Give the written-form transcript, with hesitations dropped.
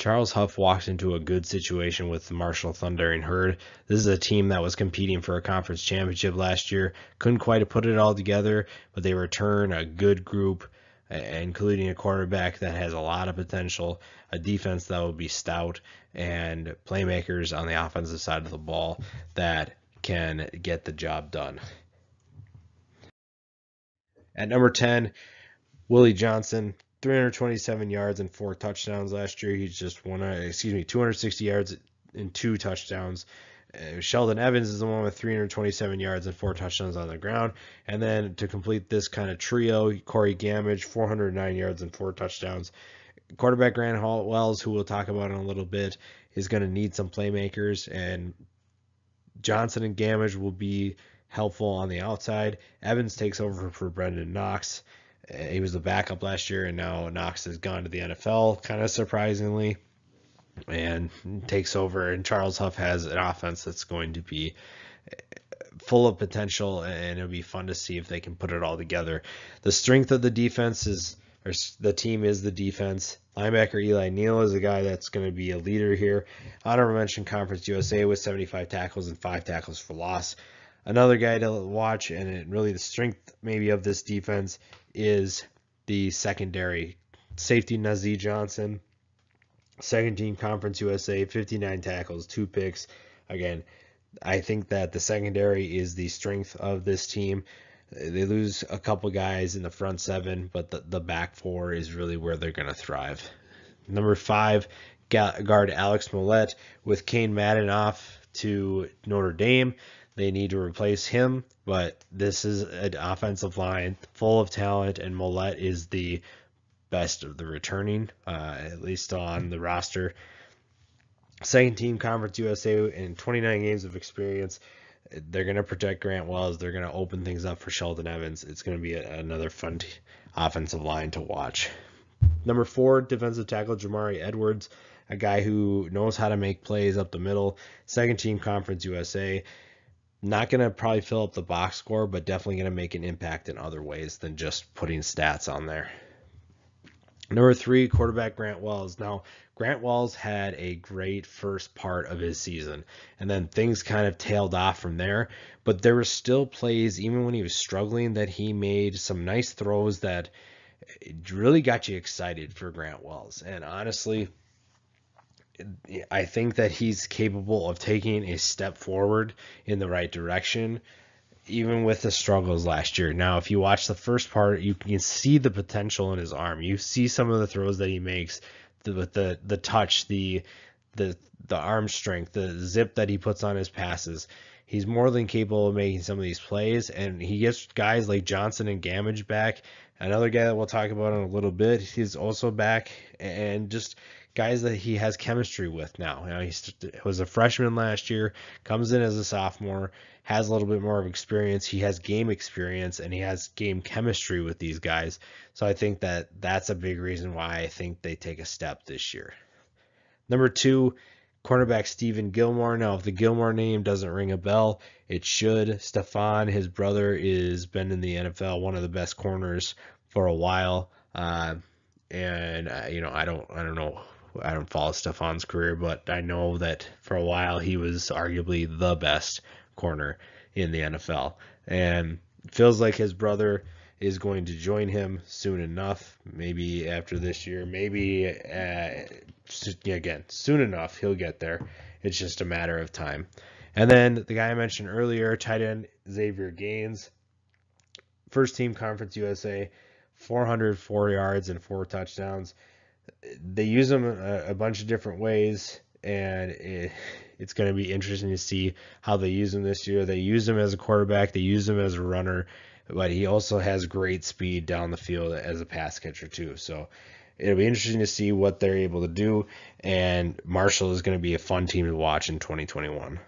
Charles Huff walked into a good situation with the Marshall Thundering Herd. This is a team that was competing for a conference championship last year. Couldn't quite put it all together, but they return a good group, including a quarterback that has a lot of potential, a defense that will be stout, and playmakers on the offensive side of the ball that can get the job done. At number 10, Willie Johnson, 327 yards and 4 touchdowns last year. He's just 260 yards and 2 touchdowns. Sheldon Evans is the one with 327 yards and 4 touchdowns on the ground. And then to complete this kind of trio, Corey Gamage, 409 yards and 4 touchdowns. Quarterback Grant Wells, who we'll talk about in a little bit, is going to need some playmakers, and Johnson and Gamage will be helpful on the outside. Evans takes over for Brendan Knox. He was the backup last year, and now Knox has gone to the NFL, kind of surprisingly, and takes over. And Charles Huff has an offense that's going to be full of potential, and it'll be fun to see if they can put it all together. The strength of the defense is, or the team is the defense. Linebacker Eli Neal is a guy that's going to be a leader here. Honorable mention Conference USA with 75 tackles and 5 tackles for loss. Another guy to watch, and really the strength maybe of this defense is the secondary. Safety Willie Johnson, second team Conference USA, 59 tackles, 2 picks. Again, I think that the secondary is the strength of this team. They lose a couple guys in the front 7, but the back 4 is really where they're going to thrive. Number 5, guard Alex Millette with Kane Madden off to Notre Dame. They need to replace him, but this is an offensive line full of talent, and Millette is the best of the returning, at least on the roster. Second team Conference USA in 29 games of experience. They're going to protect Grant Wells. They're going to open things up for Sheldon Evans. It's going to be another fun offensive line to watch. Number 4, defensive tackle Jamari Edwards, a guy who knows how to make plays up the middle. Second team Conference USA. Not going to probably fill up the box score, but definitely going to make an impact in other ways than just putting stats on there. Number 3, quarterback Grant Wells. Now, Grant Wells had a great first part of his season, and then things kind of tailed off from there. But there were still plays, even when he was struggling, that he made some nice throws that really got you excited for Grant Wells. And honestly, I think that he's capable of taking a step forward in the right direction, even with the struggles last year. Now, if you watch the first part, you can see the potential in his arm. You see some of the throws that he makes, the touch, the arm strength, the zip that he puts on his passes. He's more than capable of making some of these plays, and he gets guys like Johnson and Gamage back. Another guy that we'll talk about in a little bit, he's also back, and just guys that he has chemistry with now. He was a freshman last year, comes in as a sophomore, has a little bit more of experience. He has game experience, and he has game chemistry with these guys. So I think that that's a big reason why I think they take a step this year. Number 2, cornerback Stephen Gilmour. Now, if the Gilmour name doesn't ring a bell, it should. Stefan, his brother, is been in the NFL, one of the best corners for a while. I don't know. I don't follow Stefan's career, but I know that for a while he was arguably the best corner in the NFL. And it feels like his brother is going to join him soon enough, maybe after this year, maybe again, soon enough he'll get there. It's just a matter of time. And then the guy I mentioned earlier, tight end Xavier Gaines, first team Conference USA, 404 yards and 4 touchdowns. They use him a bunch of different ways, and it's going to be interesting to see how they use him this year. They use him as a quarterback, they use him as a runner, but he also has great speed down the field as a pass catcher too. So it'll be interesting to see what they're able to do, and Marshall is going to be a fun team to watch in 2021.